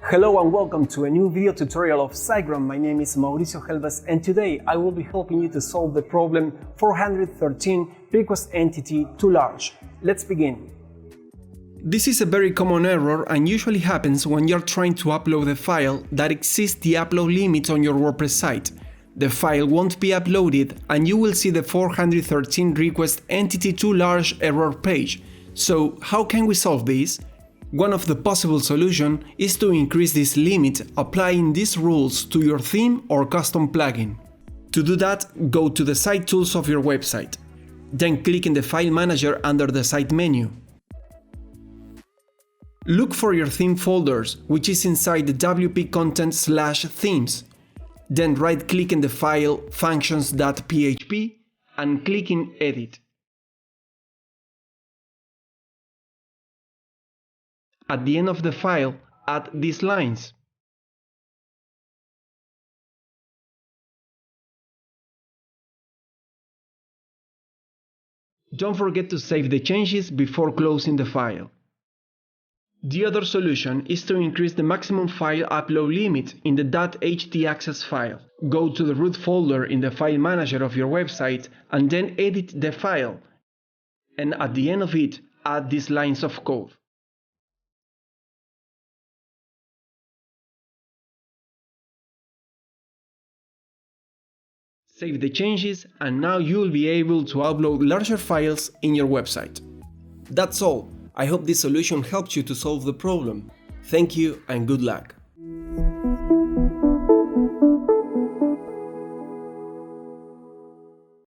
Hello and welcome to a new video tutorial of SiteGround. My name is Mauricio Helves and today I will be helping you to solve the problem 413 request entity too large. Let's begin. This is a very common error and usually happens when you're trying to upload a file that exceeds the upload limit on your WordPress site. The file won't be uploaded and you will see the 413 request entity too large error page. So how can we solve this? One of the possible solutions is to increase this limit applying these rules to your theme or custom plugin. To do that, go to the Site Tools of your website. Then click in the File Manager under the Site menu. Look for your theme folders, which is inside the WP content/themes. Then right-click in the file functions.php and click in Edit. At the end of the file, add these lines. Don't forget to save the changes before closing the file. The other solution is to increase the maximum file upload limit in the .htaccess file. Go to the root folder in the file manager of your website and then edit the file. And at the end of it, add these lines of code. Save the changes and now you will be able to upload larger files in your website. That's all. I hope this solution helped you to solve the problem. Thank you and good luck.